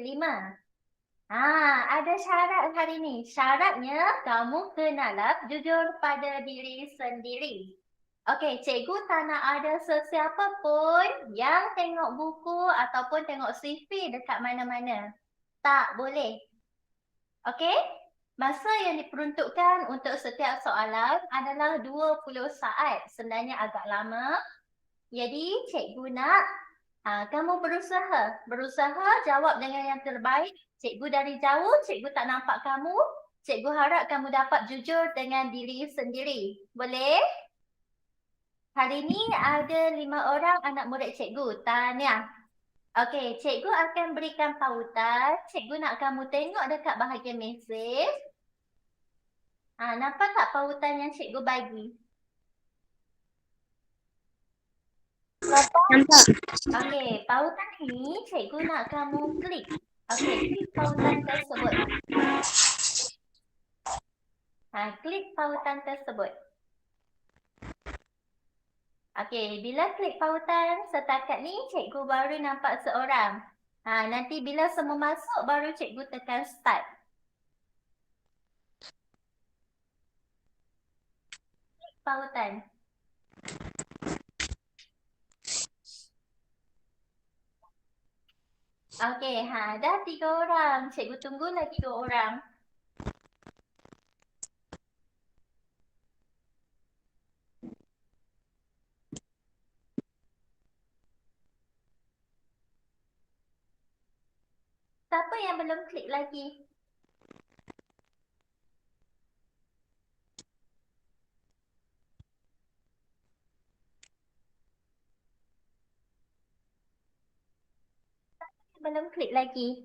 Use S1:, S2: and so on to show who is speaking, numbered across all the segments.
S1: 5. Ada syarat hari ni. Syaratnya kamu kenalah jujur pada diri sendiri. Okey, cikgu tak nak ada sesiapa pun yang tengok buku ataupun tengok CV dekat mana-mana. Tak boleh. Okey? Masa yang diperuntukkan untuk setiap soalan adalah 20 saat. Sebenarnya agak lama. Jadi, cikgu nak kamu berusaha jawab dengan yang terbaik. Cikgu dari jauh, cikgu tak nampak kamu. Cikgu harap kamu dapat jujur dengan diri sendiri. Boleh? Hari ni ada 5 orang anak murid cikgu. Tahniah. Okey, cikgu akan berikan pautan. Cikgu nak kamu tengok dekat bahagian mesej. Nampak tak pautan yang cikgu bagi?
S2: Nampak.
S1: Okey, pautan ni cikgu nak kamu klik. Okey, klik pautan tersebut. Klik pautan tersebut. Okey, bila klik pautan setakat ni cikgu baru nampak seorang. Nanti bila semua masuk baru cikgu tekan start. Klik pautan. Okey, dah 3 orang. Cikgu tunggu lagi 2 orang. Siapa yang belum klik lagi? Belum klik lagi.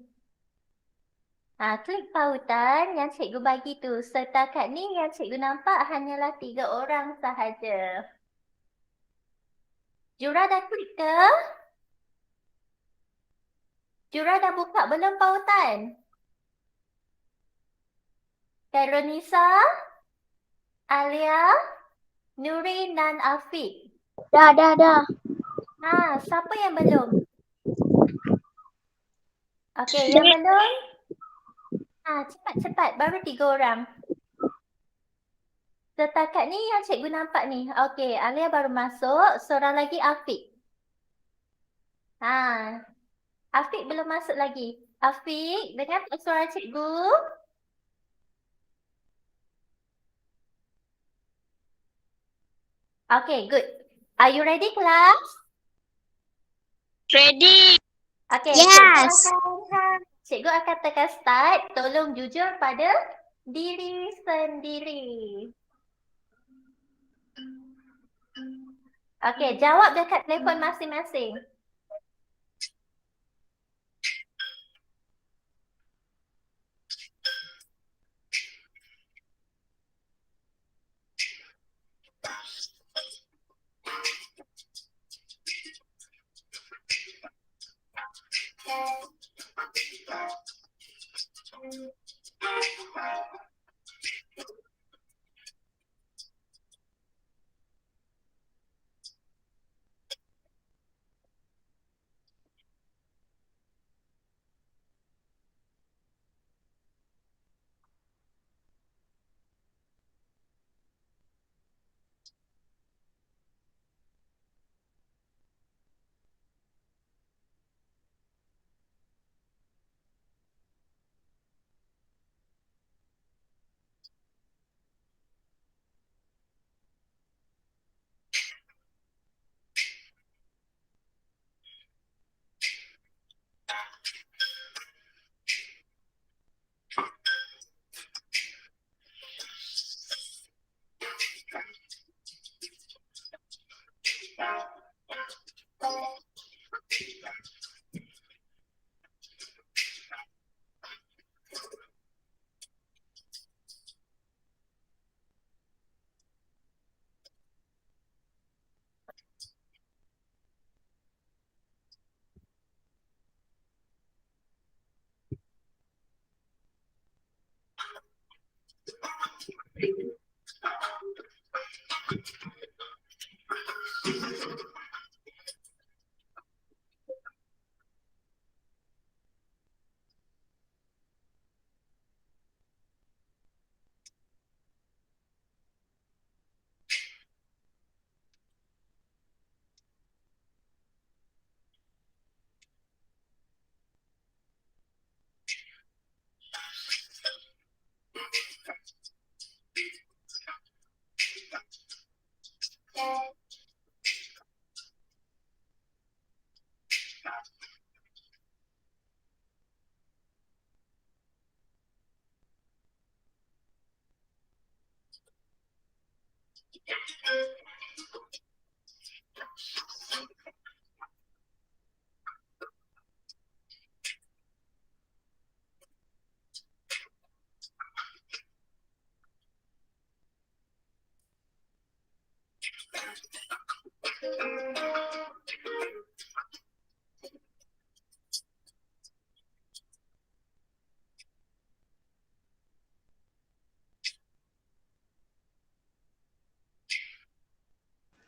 S1: Klik pautan yang cikgu bagi tu. Setakat ni yang cikgu nampak hanyalah 3 orang sahaja. Jura dah klik ke? Jura dah buka belum pautan? Karonisa, Alia, Nurin dan Afiq.
S2: Dah.
S1: Siapa yang belum? Okey, yang belum? Cepat. Baru 3 orang. Setakat ni yang cikgu nampak ni. Okey, Alia baru masuk. Seorang lagi Afiq. Afiq belum masuk lagi. Afiq, dengar tak suara cikgu? Okay, good. Are you ready, class?
S2: Ready.
S1: Okay,
S2: Yes.
S1: Cikgu akan tekan start. Tolong jujur pada diri sendiri. Okay, jawab dekat telefon masing-masing.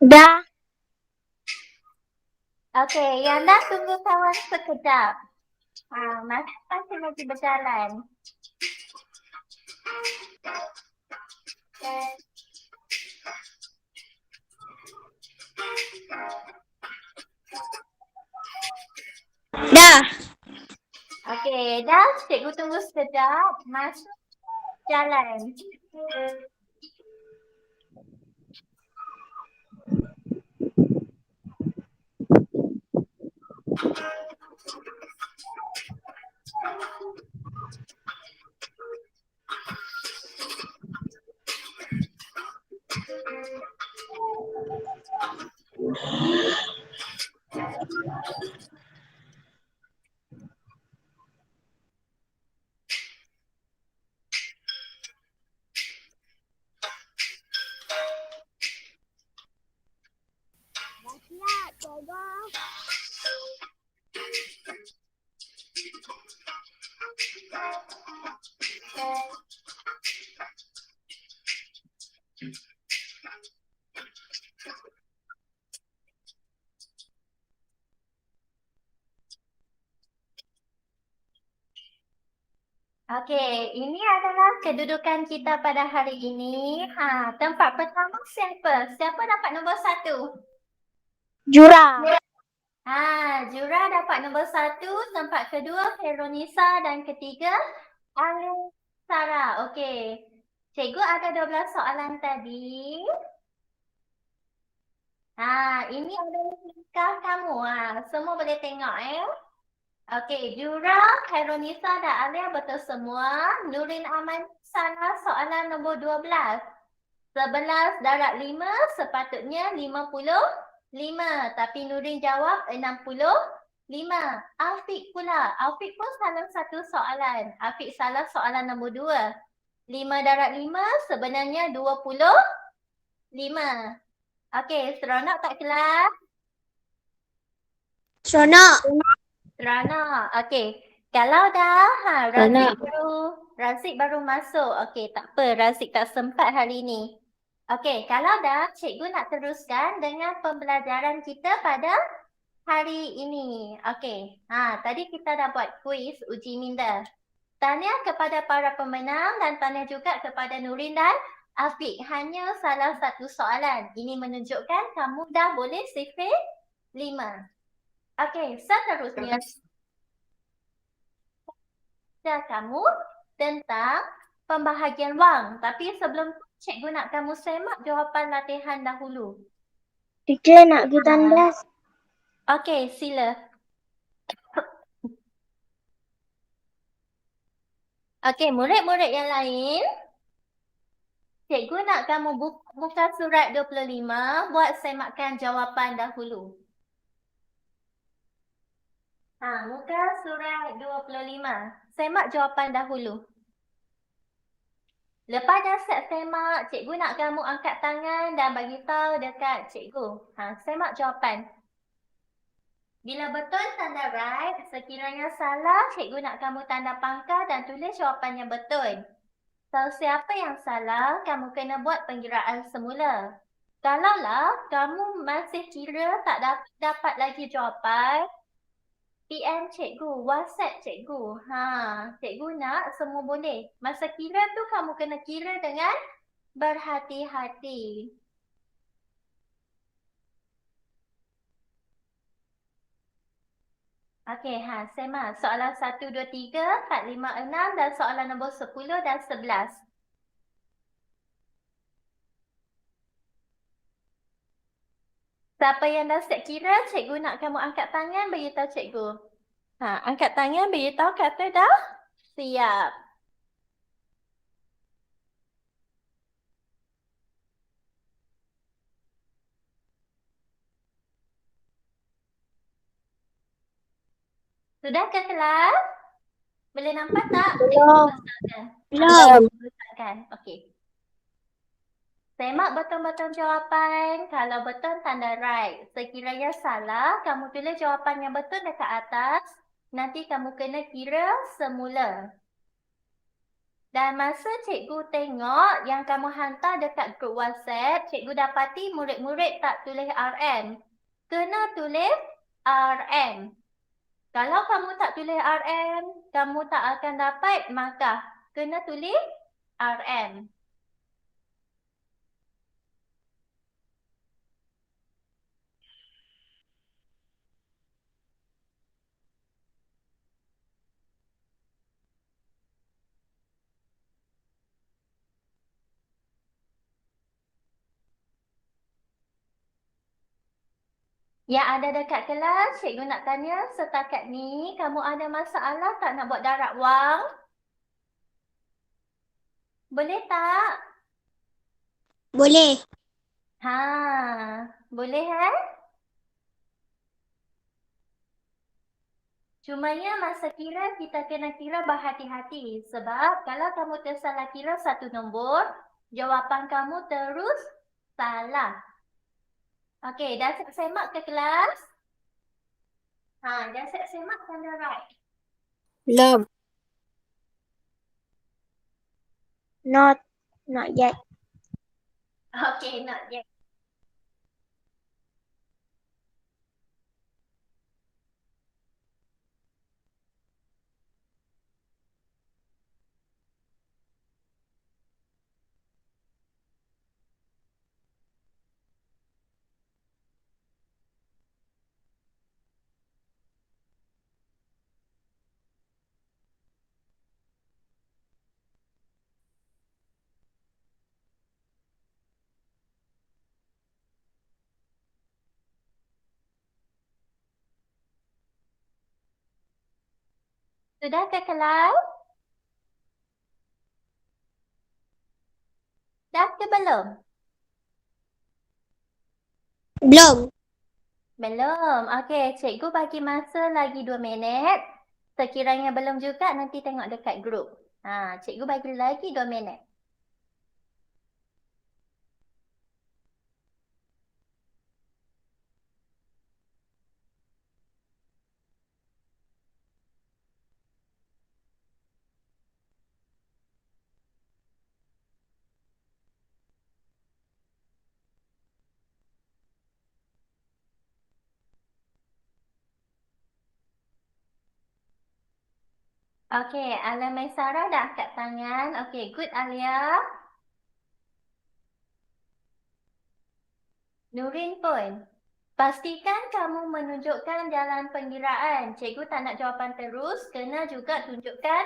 S2: Dah.
S1: Okey, yang dah tunggu kawan sekejap. Masih lagi berjalan.
S2: Dah.
S1: Okey, dah. Cikgu tunggu sekejap. Masuk jalan. Okey, ini adalah kedudukan kita pada hari ini. Tempat pertama siapa? Siapa dapat nombor 1?
S2: Jura.
S1: Jura dapat nombor 1. Tempat kedua Veronisa dan ketiga Sarah. Okey. Cikgu ada 12 soalan tadi. Ini adalah langkah kamu. Semua boleh tengok Okey, Jura, Veronisa dan Alia betul semua. Nurin Aman salah soalan nombor 12. 11 darab 5 sepatutnya 55. Tapi Nurin jawab 65. Afiq pula. Afiq pun salah satu soalan. Afiq salah soalan nombor 2. 5 darab 5 sebenarnya 25. Okey, seronok tak kelas?
S2: Seronok.
S1: Seronok. Okey. Kalau dah, Razik baru masuk. Okey, tak apa. Razik tak sempat hari ni. Okey, kalau dah, cikgu nak teruskan dengan pembelajaran kita pada hari ini. Okey. Tadi kita dah buat kuis uji minda. Tahniah kepada para pemenang dan tahniah juga kepada Nurin dan Afiq. Hanya salah satu soalan. Ini menunjukkan kamu dah boleh sifir 5. Okey, seterusnya kamu tentang pembahagian wang. Tapi sebelum tu, cikgu nak kamu semak jawapan latihan dahulu.
S2: Teacher nak pergi tandas.
S1: Okey, sila. Okey, murid-murid yang lain, cikgu nak kamu buka surat 25, buat semakan jawapan dahulu. Muka surat 25. Semak jawapan dahulu. Lepas dah set semak, cikgu nak kamu angkat tangan dan bagi tahu dekat cikgu. Semak jawapan. Bila betul tanda right, sekiranya salah, cikgu nak kamu tanda pangkah dan tulis jawapan yang betul. Kalau siapa yang salah, kamu kena buat pengiraan semula. Kalaulah kamu masih kira tak dapat lagi jawapan, PM cikgu, WhatsApp cikgu. Cikgu nak semua boleh. Masa kira tu kamu kena kira dengan berhati-hati. Okey, semak. Soalan 1, 2, 3, 4, 5, 6 dan soalan nombor 10 dan 11. Siapa yang dah set kira, cikgu nak kamu angkat tangan, beritahu cikgu. Angkat tangan, beritahu kata dah siap. Sudah ke kelas? Boleh nampak tak?
S2: Belum.
S1: Besarkan.
S2: Belum.
S1: Besarkan. Okey. Semak betul-betul jawapan. Kalau betul, tanda right. Sekiranya salah, kamu tulis jawapan yang betul dekat atas. Nanti kamu kena kira semula. Dan masa cikgu tengok yang kamu hantar dekat grup WhatsApp, cikgu dapati murid-murid tak tulis RM. Kena tulis RM. Kalau kamu tak tulis RM, kamu tak akan dapat markah. Kena tulis RM. Yang ada dekat kelas, cikgu nak tanya setakat ni, kamu ada masalah tak nak buat darab wang? Boleh tak?
S2: Boleh.
S1: Ha, boleh Cumanya masa kira kita kena kira berhati-hati sebab kalau kamu tersalah kira satu nombor, jawapan kamu terus salah. Okey, dah siap semak ke kelas? Dah siap semak tanda right.
S2: Belum. Not yet.
S1: Okey, not yet. Sudah ke kelas? Dah ke belum?
S2: Belum.
S1: Belum. Okey, cikgu bagi masa lagi 2 minit. Sekiranya belum juga, nanti tengok dekat grup. Cikgu bagi lagi 2 minit. Okey, Alia Maisara dah angkat tangan. Okey, good Alia. Nurin pun. Pastikan kamu menunjukkan jalan pengiraan. Cikgu tak nak jawapan terus, kena juga tunjukkan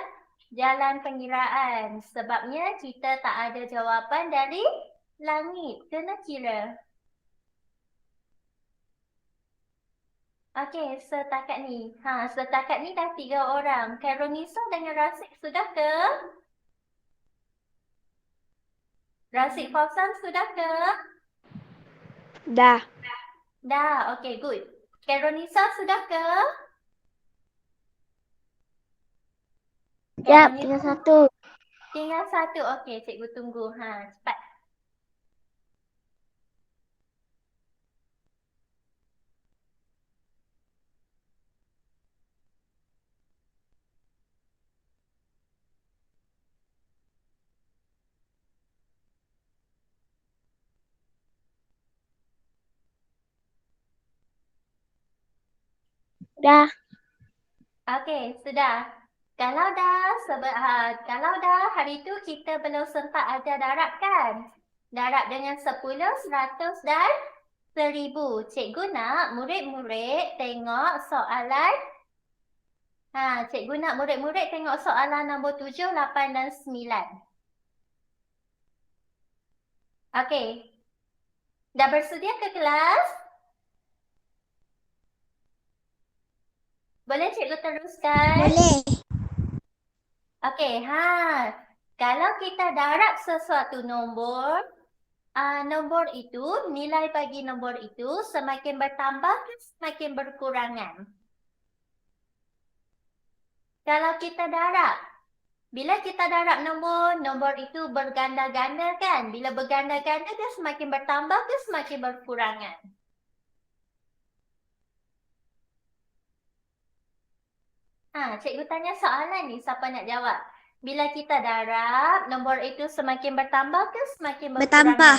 S1: jalan pengiraan. Sebabnya kita tak ada jawapan dari langit. Kena kira. Okey, setakat ni. Setakat ni dah 3 orang. Karonisa dengan Rasik sudah ke? Rasik Fauzan sudah ke?
S2: Dah.
S1: Dah, okey, good. Karonisa sudah ke?
S2: Ya, tinggal satu.
S1: Tinggal satu. Okey, cikgu tunggu. Cepat.
S2: Dah.
S1: Okey, sudah. Kalau dah hari tu kita belum sempat ajar darab kan? Darab dengan 10, 100 dan 1000. Cikgu nak murid-murid tengok soalan. Cikgu nak murid-murid tengok soalan nombor 7, 8 dan 9. Okey. Dah bersedia ke kelas? Boleh cikgu teruskan?
S2: Boleh.
S1: Okey, kalau kita darab sesuatu nombor, nombor itu, nilai bagi nombor itu semakin bertambah ke semakin berkurangan? Kalau kita darab, bila kita darab nombor itu berganda-ganda kan? Bila berganda-ganda dia semakin bertambah ke semakin berkurangan? Cikgu tanya soalan ni, siapa nak jawab? Bila kita darab, nombor itu semakin bertambah ke semakin berkurangan?
S2: Bertambah.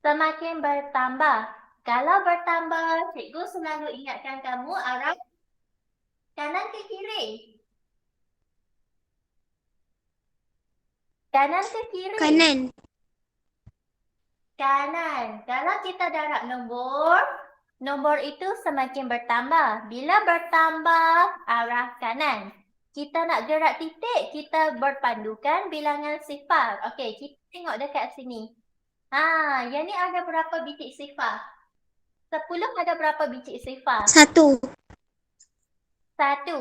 S1: Semakin bertambah. Kalau bertambah, cikgu selalu ingatkan kamu arah kanan ke kiri? Kanan ke kiri?
S2: Kanan.
S1: Kanan. Kalau kita darab nombor itu semakin bertambah. Bila bertambah, arah kanan. Kita nak gerak titik, kita berpandukan bilangan sifar. Okey, kita tengok dekat sini. Yang ni ada berapa biji sifar? 10 ada berapa biji sifar?
S2: 1.
S1: 1.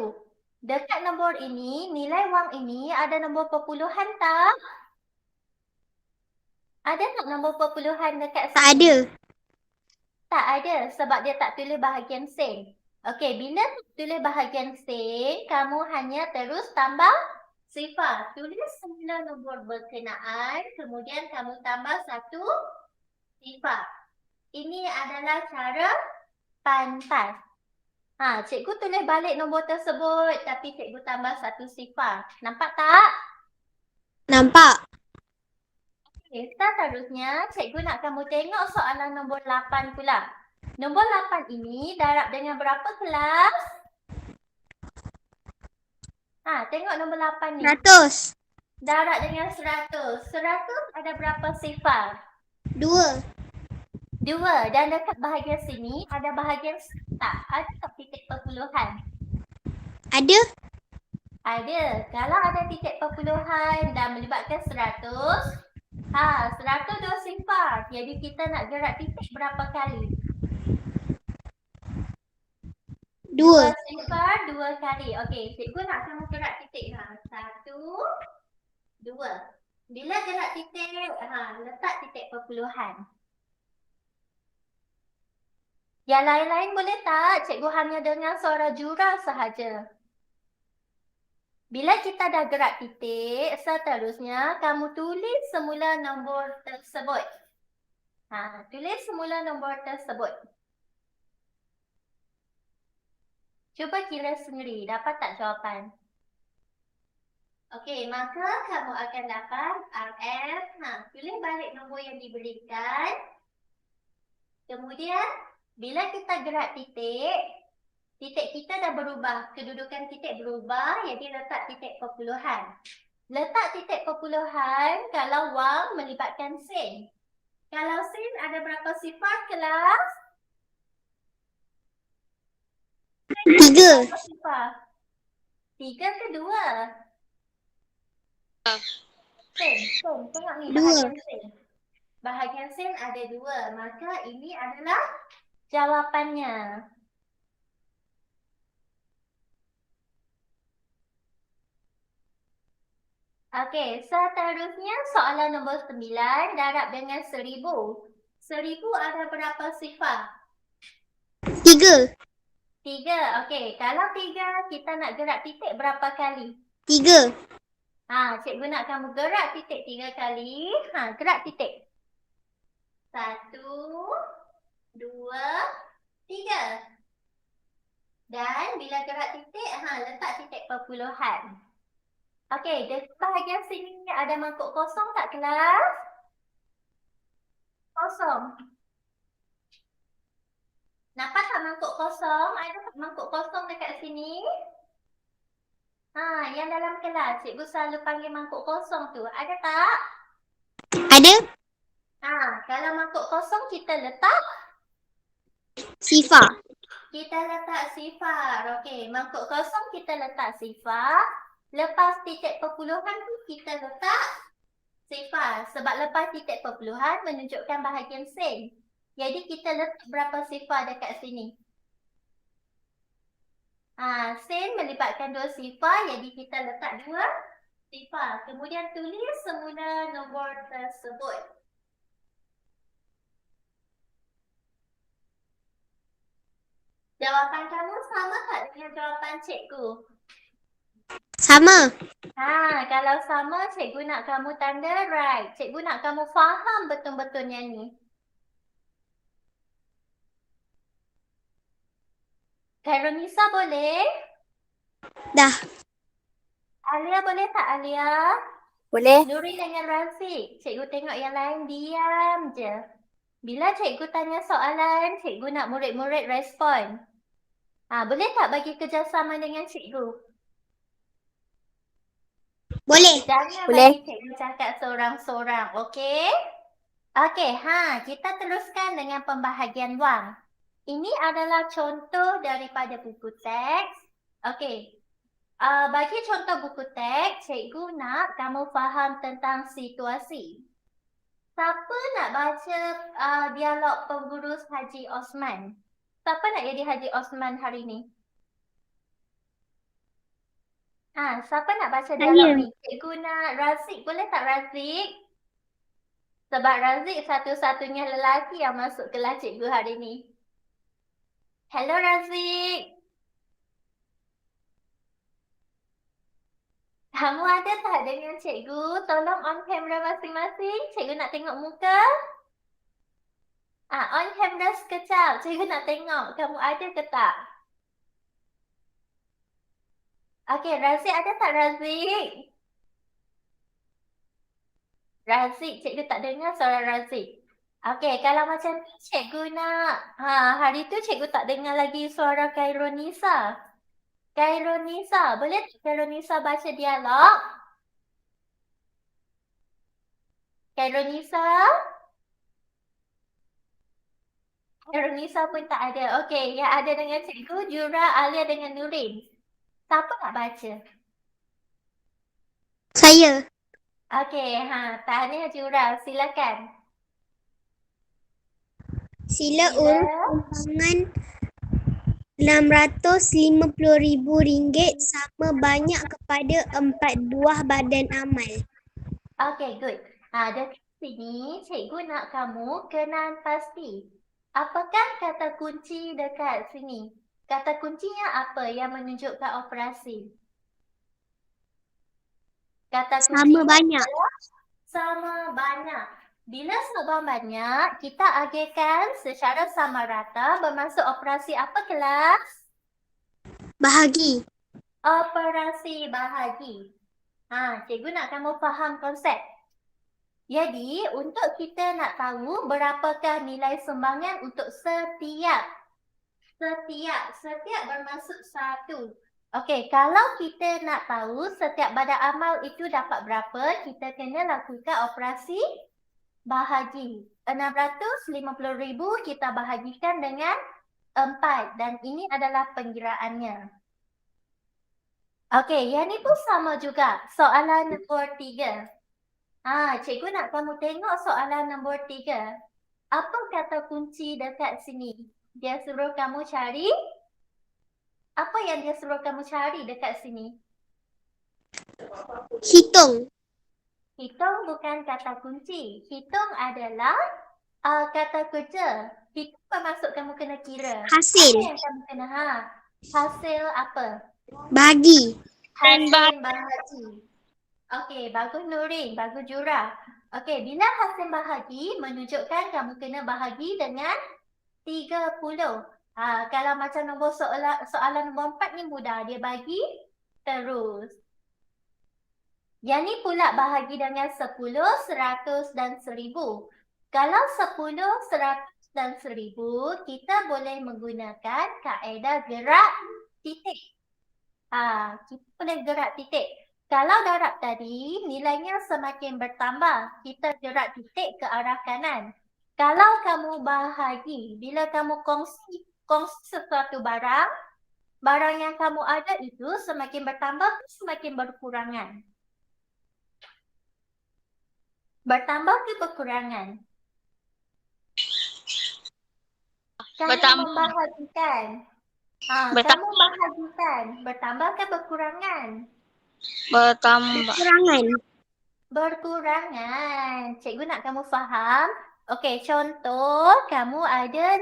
S1: Dekat nombor ini, nilai wang ini ada nombor perpuluhan tak? Ada tak nombor perpuluhan dekat sini?
S2: Tak ada.
S1: Tak ada sebab dia tak tulis bahagian sen. Okey, bila tulis bahagian sen, kamu hanya terus tambah sifar. Tulis semula nombor berkenaan, kemudian kamu tambah 1 sifar. Ini adalah cara pantas. Cikgu tulis balik nombor tersebut tapi cikgu tambah 1 sifar. Nampak tak?
S2: Nampak.
S1: Okey, seterusnya cikgu nak kamu tengok soalan nombor 8 pula. Nombor 8 ini darab dengan berapa kelas? Tengok nombor 8 ni.
S2: 100.
S1: Darab dengan 100. 100 ada berapa sifar?
S2: 2.
S1: 2. Dan dekat bahagian sini ada bahagian tak? Ada tak titik perpuluhan?
S2: Ada.
S1: Ada. Kalau ada titik perpuluhan dan melibatkan 100, 100 2 sifar. Jadi kita nak gerak titik berapa kali?
S2: 2.
S1: 2 sifar 2 kali. Okey, cikgu nak kamu gerak titik. 1, 2. Bila gerak titik, letak titik perpuluhan. Yang lain-lain boleh tak? Cikgu hanya dengar suara jura sahaja. Bila kita dah gerak titik, seterusnya kamu tulis semula nombor tersebut. Tulis semula nombor tersebut. Cuba kira sendiri, dapat tak jawapan? Okey, maka kamu akan dapat RF. Tulis balik nombor yang diberikan. Kemudian, bila kita gerak titik, titik kita dah berubah. Kedudukan titik berubah, jadi letak titik perpuluhan. Letak titik perpuluhan kalau wang melibatkan sen. Kalau sen ada berapa sifar kelas?
S2: 3.
S1: 3 ke 2? Sen. Tengok ni
S2: 2.
S1: bahagian sen. Bahagian sen ada 2. Maka ini adalah jawapannya. Okey, seterusnya soalan nombor 9 darab dengan 1000. 1000 ada berapa sifar?
S2: 3.
S1: 3. Okey, kalau 3 kita nak gerak titik berapa kali?
S2: 3.
S1: Cikgu nak kamu gerak titik 3 kali. Gerak titik. 1, 2, 3. Dan bila gerak titik, letak titik perpuluhan. Okey, dekat bahagian sini ada mangkuk kosong tak kelas? Kosong. Nampak tak mangkuk kosong? Ada tak mangkuk kosong dekat sini? Yang dalam kelas, cikgu selalu panggil mangkuk kosong tu. Ada tak?
S2: Ada.
S1: Kalau mangkuk kosong kita letak?
S2: Sifar.
S1: Kita letak sifar. Okey, mangkuk kosong kita letak sifar. Lepas titik perpuluhan tu kita letak sifar. Sebab lepas titik perpuluhan menunjukkan bahagian sen. Jadi kita letak berapa sifar dekat sini? Sen melibatkan 2 sifar. Jadi kita letak 2 sifar. Kemudian tulis semula nombor tersebut. Jawapan kamu sama tak dengan jawapan cikgu?
S2: Sama.
S1: Kalau sama, cikgu nak kamu tanda right. Cikgu nak kamu faham betul-betulnya ni. Khairunisa boleh?
S2: Dah.
S1: Alia boleh tak Alia?
S3: Boleh.
S1: Nuri dengan Rafiq. Cikgu tengok yang lain diam je. Bila cikgu tanya soalan, cikgu nak murid-murid respon. Boleh tak bagi kerjasama dengan cikgu?
S2: Boleh.
S1: Jangan
S3: Boleh.
S1: bagi cikgu cakap seorang-seorang, okey? Okey, kita teruskan dengan pembahagian wang. Ini adalah contoh daripada buku teks. Okey. Bagi contoh buku teks, cikgu nak kamu faham tentang situasi. Siapa nak baca dialog pengurus Haji Osman? Siapa nak jadi Haji Osman hari ni? Siapa nak baca dialog ni? Cikgu nak Razik. Boleh tak Razik? Sebab Razik satu-satunya lelaki yang masuk kelas cikgu hari ni. Hello Razik. Kamu ada tak dengan cikgu? Tolong on kamera masing-masing. Cikgu nak tengok muka. On kamera sekejap. Cikgu nak tengok kamu ada ke tak? Okey, Razik ada tak Razik? Razik, cikgu tak dengar suara Razik. Okey, kalau macam ni cikgu nak. Hari tu cikgu tak dengar lagi suara Khairunisa. Khairunisa, boleh tak Khairunisa baca dialog? Khairunisa? Khairunisa pun tak ada. Okey, yang ada dengan cikgu, Jura, Alia dengan Nurin. Siapa nak baca?
S2: Saya.
S1: Okey, tahniah Jura, silakan.
S2: Sila urus sumbangan RM650,000 sama banyak kepada 4 buah badan amal.
S1: Okey, good. Dekat sini, cikgu nak kamu kenal pasti. Apakah kata kunci dekat sini? Kata kuncinya apa yang menunjukkan operasi? Kata
S2: Sama
S1: kuncinya
S2: banyak.
S1: adalah sama banyak. Bila sama banyak, kita agihkan secara sama rata bermaksud operasi apa kelas?
S2: Bahagi.
S1: Operasi bahagi. Cikgu nak kamu faham konsep. Jadi, untuk kita nak tahu berapakah nilai sumbangan untuk setiap bermaksud satu. Okey, kalau kita nak tahu setiap badan amal itu dapat berapa, kita kena lakukan operasi bahagi. 650,000 kita bahagikan dengan 4 dan ini adalah pengiraannya. Okey, yang ni pun sama juga. Soalan nombor 3. Cikgu nak kamu tengok soalan nombor 3. Apa kata kunci dekat sini? Dia suruh kamu cari. Apa yang dia suruh kamu cari dekat sini?
S2: Hitung.
S1: Hitung bukan kata kunci. Hitung adalah kata kerja. Hitung bermaksud kamu kena kira.
S2: Hasil.
S1: Apa yang kamu kena? Hasil apa?
S2: Bahagi.
S1: Hasil bahagi. Okey, bagus Nurin, bagus Jura. Okey, bila hasil bahagi menunjukkan kamu kena bahagi dengan 30. Kalau macam nombor soalan nombor 4 ni mudah. Dia bagi terus. Yang ni pula bahagi dengan 10, 100 dan 1000. Kalau 10, 100 dan 1000, kita boleh menggunakan kaedah gerak titik. Kita boleh gerak titik. Kalau darab tadi, nilainya semakin bertambah. Kita gerak titik ke arah kanan. Kalau kamu bahagi, bila kamu kongsi sesuatu barang yang kamu ada itu semakin bertambah, semakin berkurangan. Bertambah ke berkurangan? Kamu membahagikan. Kamu bahagikan. Bertambah ke berkurangan?
S3: Bertambah.
S1: Berkurangan. Cikgu nak kamu faham. Okey, contoh kamu ada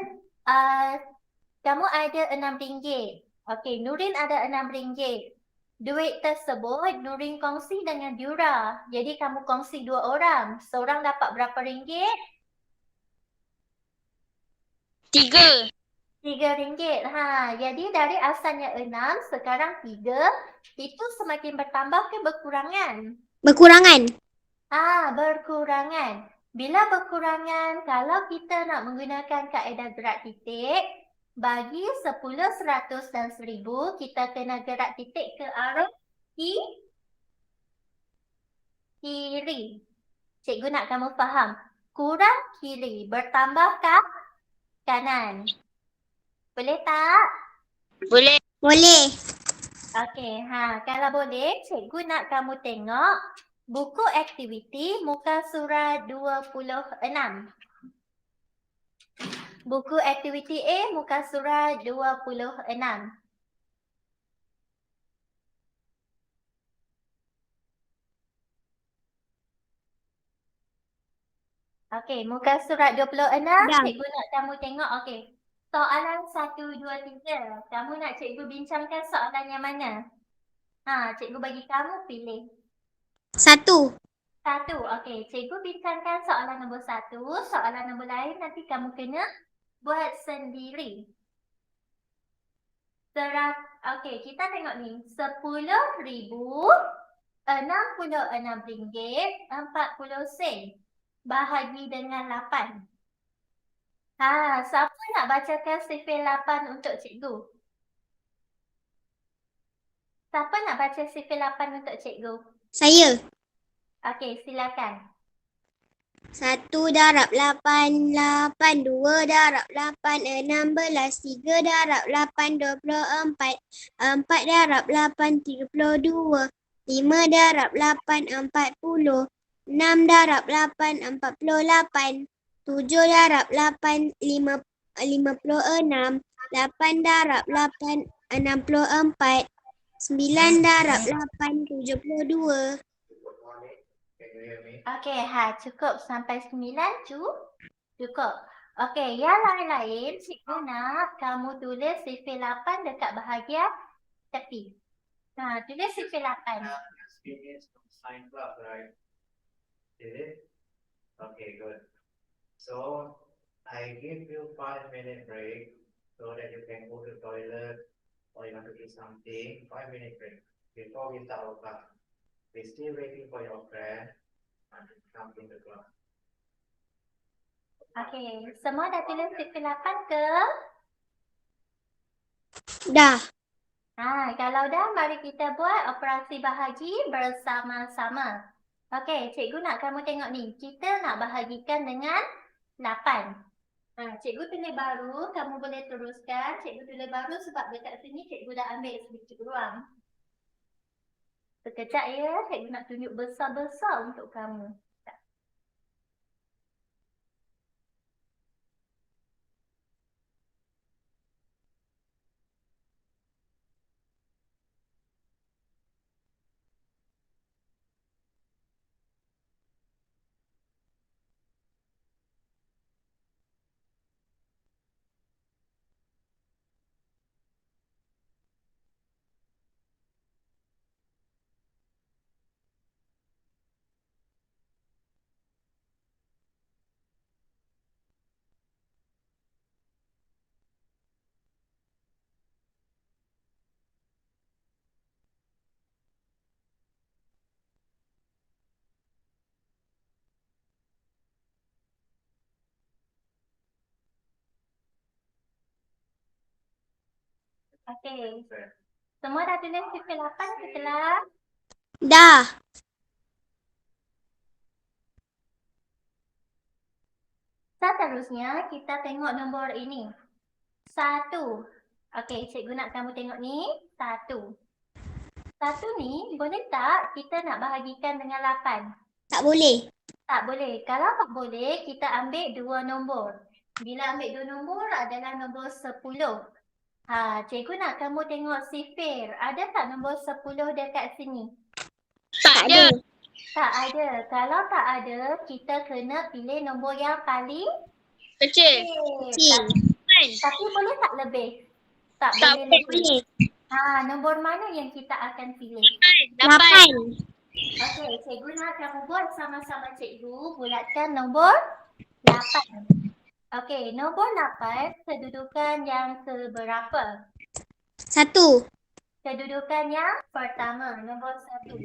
S1: kamu ada RM6. Okey, Nurin ada RM6. Duit tersebut Nurin kongsi dengan Dura. Jadi kamu kongsi 2 orang. Seorang dapat berapa ringgit?
S3: 3.
S1: RM3. Jadi dari asalnya 6, sekarang 3. Itu semakin bertambah ke berkurangan?
S2: Berkurangan.
S1: Berkurangan. Bila berkurangan, kalau kita nak menggunakan kaedah gerak titik, bagi 10, 100 dan 1000, kita kena gerak titik ke arah kiri. Cikgu nak kamu faham. Kurang kiri, bertambah kanan. Boleh tak?
S3: Boleh.
S2: Boleh.
S1: Okey, kalau boleh, cikgu nak kamu tengok buku aktiviti muka surat 26. Buku aktiviti A muka surat 26. Okey, muka surat 26,
S2: Dah.
S1: cikgu nak kamu tengok. Okey. Soalan 1, 2, 3. Kamu nak cikgu bincangkan soalan yang mana? Cikgu bagi kamu pilih.
S2: 1.
S1: 1. Okey, cikgu bincangkan soalan nombor 1. Soalan nombor lain nanti kamu kena buat sendiri. Okey, kita tengok ni. RM10,066.40 bahagi dengan 8. Siapa nak bacakan sifil 8 untuk cikgu? Siapa nak baca sifil 8 untuk cikgu?
S2: Saya.
S1: Okey, silakan.
S2: 1 darab 8, 8. 2 darab 8, 16. 3 darab 8, 24. 4 darab 8, 32. 5 darab 8, 40. 6 darab 8, 48. 7 darab 8, 56. 8 darab 8, 64. 9 darab 8, 72.
S1: Okey, cukup sampai 9 cukup. Okey, yang lain-lain cikgu nak kamu tulis sifil 8 dekat bahagian tepi. Tulis sifil 8.
S4: Experience from science class, right? Did it? Okay, good. So I give you 5-minute break so that you can go to the toilet or you want to eat something. 5-minute break before we start our class. We're still waiting for your friend to come in the class.
S1: Okey, semua dah tulis sifil 8 ke?
S2: Dah.
S1: Kalau dah, mari kita buat operasi bahagi bersama-sama. Okey, cikgu nak kamu tengok ni. Kita nak bahagikan dengan 8. Cikgu tulis baru, kamu boleh teruskan. Cikgu tulis baru sebab dekat sini cikgu dah ambil sedikit ruang. Sekejap ya, cikgu nak tunjuk besar-besar untuk kamu. Okey. Semua dah tulis sifil 8 setelah?
S2: Dah.
S1: Seterusnya, kita tengok nombor ini. 1. Okey, cikgu nak kamu tengok ni. 1. 1 ni, boleh tak kita nak bahagikan dengan 8?
S2: Tak boleh.
S1: Tak boleh. Kalau tak boleh, kita ambil 2 nombor. Bila ambil 2 nombor adalah nombor 10. Cikgu nak kamu tengok sifir. Ada tak nombor 10 dekat sini?
S3: Tak ada.
S1: Tak ada. Kalau tak ada, kita kena pilih nombor yang paling
S3: Kecil.
S2: Kecil.
S1: Tapi boleh tak lebih? Tak
S3: Tak
S1: boleh lebih.
S2: Boleh.
S1: Nombor mana yang kita akan pilih?
S2: 8.
S1: Okey, cikgu nak kamu buat sama-sama cikgu. Bulatkan nombor 8. Okey, nombor 8 kedudukan yang keberapa?
S2: 1.
S1: Kedudukan yang pertama, nombor 1.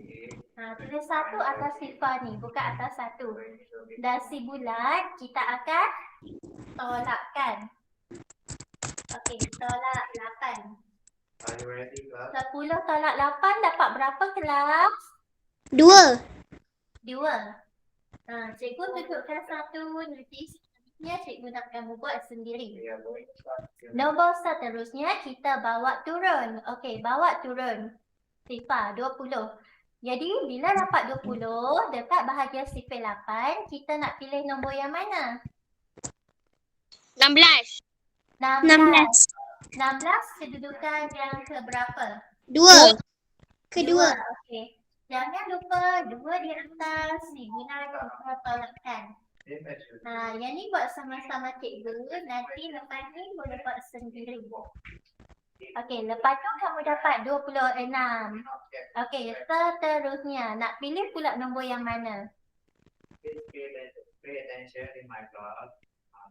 S1: Tulis 1 atas sifar ni, bukan atas 1. Dasi bulat kita akan tolakkan. Okey, tolak 8.
S4: Are you ready, class?
S1: 10 tolak 8 dapat berapa kelas?
S2: 2.
S1: 2. Cikgu tunjukkan satu, nanti seterusnya cikgu nak kamu buat sendiri.
S4: We are going to start.
S1: Nombor seterusnya kita bawa turun. Okey, bawa turun. Sifar 20. Jadi bila dapat 20 dekat bahagian sifar 8, kita nak pilih nombor yang mana?
S3: 16.
S2: 16.
S1: 16 kedudukan yang keberapa?
S2: 2. Kedua.
S1: Okey. Jangan lupa 2 di atas digunakan kita tolakkan.
S4: Same as you.
S1: Yang ni buat sama-sama cikgu. Nanti lepas ni boleh buat sendiri. Okey, lepas tu kamu dapat 26. Okey, seterusnya nak pilih pula nombor yang mana?
S4: Please pay attention in my class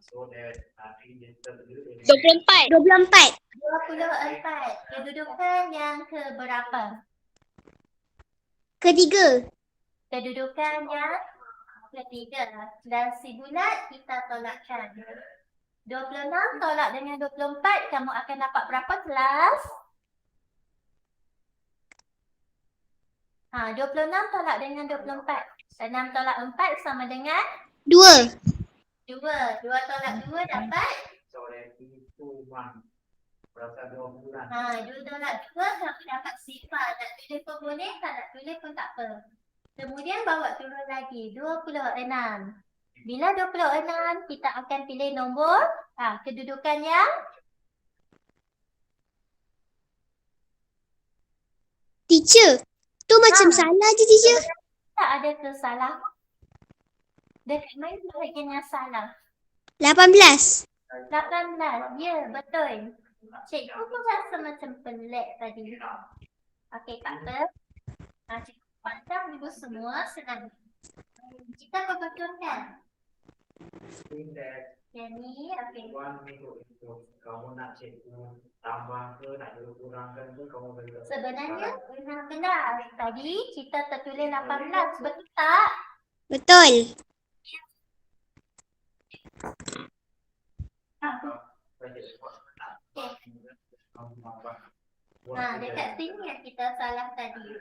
S4: so that in this
S3: 24.
S2: 24.
S1: 24. Kedudukan yang keberapa?
S2: Ketiga.
S1: Kedudukan yang ketiga. Dan si bulat kita tolakkan. 26 tolak dengan 24, kamu akan dapat berapa kelas? 26 tolak dengan 24. 6 tolak 4 sama dengan
S2: 2.
S1: 2. 2 tolak 2 dapat?
S4: so that 2, 1. Berasa 2 bulan.
S1: 2 tolak 2 kamu dapat sifar. Nak tulis pun boleh, tak nak tulis pun tak apa. Kemudian bawa turun lagi 26. Bila 26 kita akan pilih nombor kedudukan yang
S2: Teacher. Tu macam salah je teacher.
S1: tak ada kesalahan. Dekat mana bahagian yang salah?
S2: 18.
S1: 18. Ya, betul. Cikgu pun rasa macam pelik tadi. Okey, tak apa. Cikgu pandang dulu semua senang. Kita perbetulkan.
S4: Think that
S1: Yang ni, okey.
S4: 1 minggu itu kamu nak cikgu tambah ke, nak kurangkan ke, kamu boleh.
S1: Sebenarnya benar. Tadi kita tertulis 18. Betul tak?
S2: Betul.
S1: Dekat sini yang kita salah tadi.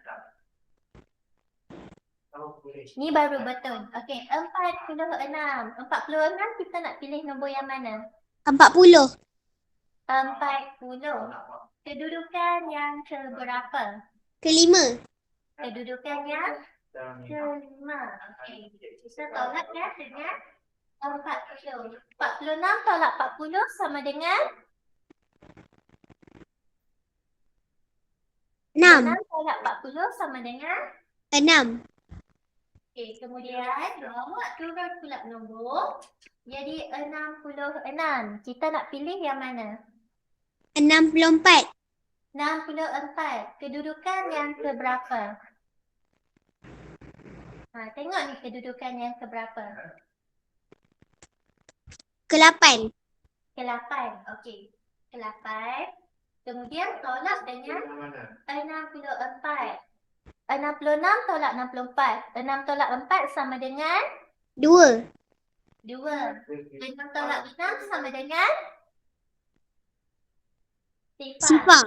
S4: Tahu boleh.
S1: Ni baru betul. Okey, 46. 46 kita nak pilih nombor yang mana?
S2: 40.
S1: 40. Kedudukan yang keberapa?
S2: Kelima.
S1: Kedudukan yang kelima. Okey. Kita tolak ya dengan 40. 46 tolak 40 sama dengan
S2: 6.
S1: 6 tolak 40 sama dengan
S2: 6.
S1: okey, kemudian bawa turun pula nombor. Jadi 66. Kita nak pilih yang mana?
S2: 64.
S1: 64. Kedudukan yang keberapa? Tengok ni kedudukan yang keberapa?
S2: Ke-8.
S1: Ke-8. Okey. Ke-8. Kemudian tolak dengan
S4: Mana?
S1: 64. 66 tolak 64. 6 tolak 4 sama dengan
S2: 2.
S1: 2. 6 tolak 6 sama dengan sifar.
S2: Sifar.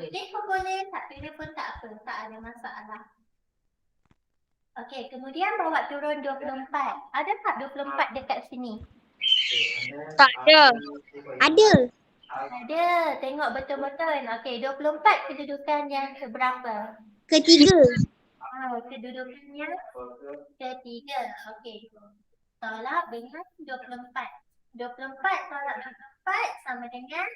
S1: Pilih pun boleh, tak pilih pun tak apa. Tak ada masalah. Okey, kemudian bawa turun 24. Ada tak 24 dekat sini?
S3: Tak ada.
S2: Ada.
S1: Ada. Tengok betul-betul. Okey, 24 kedudukan yang keberapa?
S2: Ketiga.
S1: Kedudukan yang ketiga. Okey. Tolak dengan 24. 24 tolak 24 sama dengan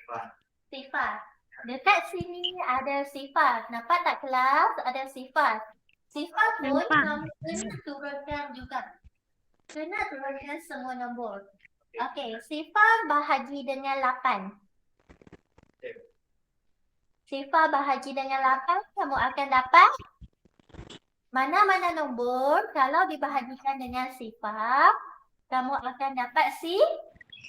S1: sifar. Dekat sini ada sifar. Nampak tak kelas? Ada sifar. Sifar pun
S2: Nampak.
S1: kamu kena turunkan juga. Kena turunkan semua nombor. Okey, sifar bahagi dengan 8. Sifar bahagi dengan 8, kamu akan dapat mana-mana nombor kalau dibahagikan dengan sifar, kamu akan dapat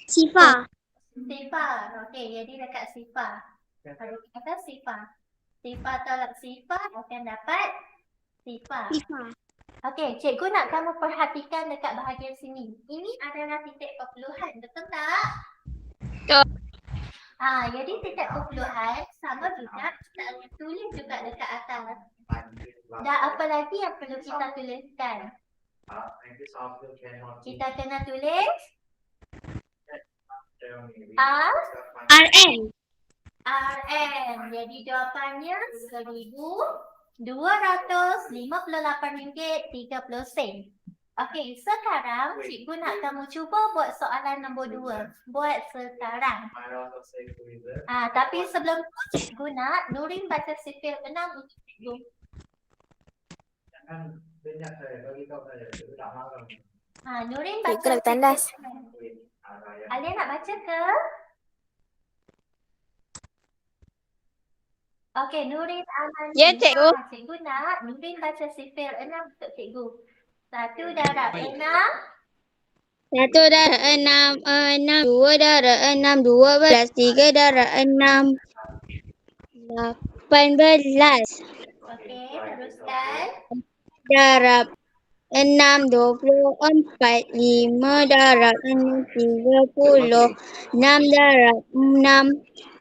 S2: Sifar.
S1: sifar. Okey, jadi dekat sifar. Kalau kata sifar. Sifar tolak sifar akan dapat sifar.
S2: Sifar.
S1: Okey, cikgu nak kamu perhatikan dekat bahagian sini. Ini adalah titik perpuluhan, betul tak?
S3: Betul.
S1: Jadi titik perpuluhan sama juga kita akan tulis juga dekat atas. Dan apa lagi yang perlu kita tuliskan? Kita kena tulis R
S2: RM.
S1: RM. Jadi jawapannya RM1,258.30 Okey, sekarang cikgu nak kamu cuba buat soalan nombor 2. Buat sekarang. Tapi sebelum tu cikgu nak Nurin baca sifil 6 untuk cikgu. Nurin baca
S3: Cikgu nak tandas.
S1: sifil 6. Alia nak baca ke? Okey, Nurin Amani.
S3: Ya, cikgu.
S1: Cikgu nak Nurin baca sifil 6 untuk cikgu. 1 darab 6.
S2: 1 darab 6, 6. 2 darab 6, 12. 3 darab 6, 18.
S1: Okey, teruskan.
S2: Darab 6, 24. 5 darab 6, 30. 6 darab 6,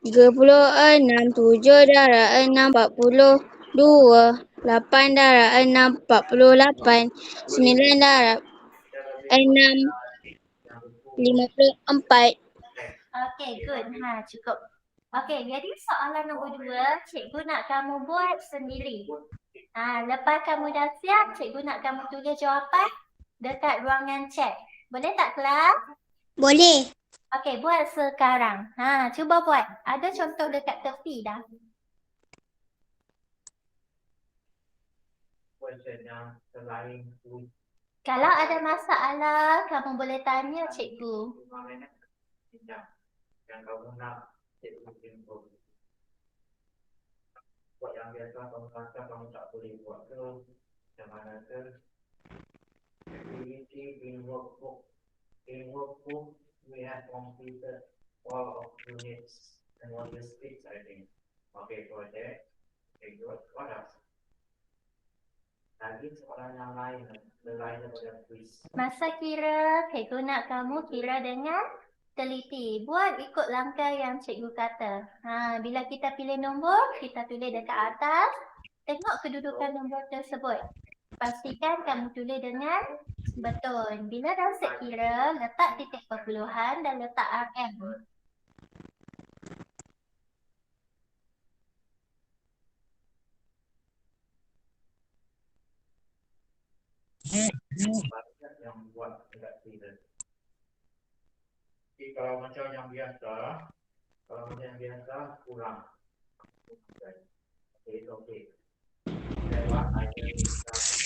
S2: 36. 7 darab 6, 42. 8 darab 6, 48. 9 darab 6, 54.
S1: Okey, good. Cukup. Okey, jadi soalan nombor 2, cikgu nak kamu buat sendiri. Lepas kamu dah siap, cikgu nak kamu tulis jawapan dekat ruangan chat. Boleh tak kelas?
S2: Boleh.
S1: Okey, buat sekarang. Cuba buat. Ada contoh dekat tepi dah. Kalau ada masalah, kamu boleh tanya cikgu.
S4: Yang kamu nak cikgu info. Buat yang biasa kamu rasa kamu tak boleh buat ke, macam mana ke? Activity in workbook. In workbook, we have completed all of units and module 6, I think. Okay, project. Okay, good. What else? Lagi soalan yang lain, lainnya pada quiz.
S1: Masa kira, cikgu nak kamu kira dengan teliti. Buat ikut langkah yang cikgu kata. Bila kita pilih nombor, kita tulis dekat atas. Tengok kedudukan nombor tersebut. Pastikan kamu tulis dengan betul. Bila dah set kira, letak titik perpuluhan dan letak RM.
S4: Banyak yang buat tidak tidak. Jadi kalau macam yang biasa, kurang. Okay, okay. That one I will discuss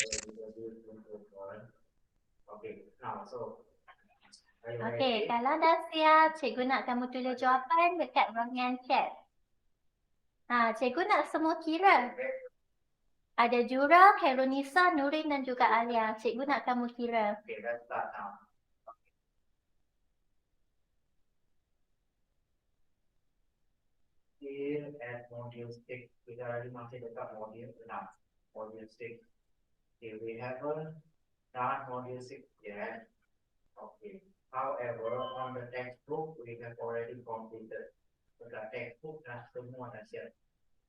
S4: Okay, now so. Are you
S1: Okey,
S4: ready?
S1: kalau dah siap, cikgu nak kamu tulis jawapan dekat ruangan chat. Cikgu nak semua kira. Ada Jura, Khairunisa, Nurin dan juga Alia. Cikgu nak kamu kira.
S4: Okay, let's start now. Still at module 6, kita lagi masih dekat module 6. Module 6. Okay, we haven't done module 6 yet. Okay. However, on the textbook, we have already completed. So the textbook dah semua dah siap.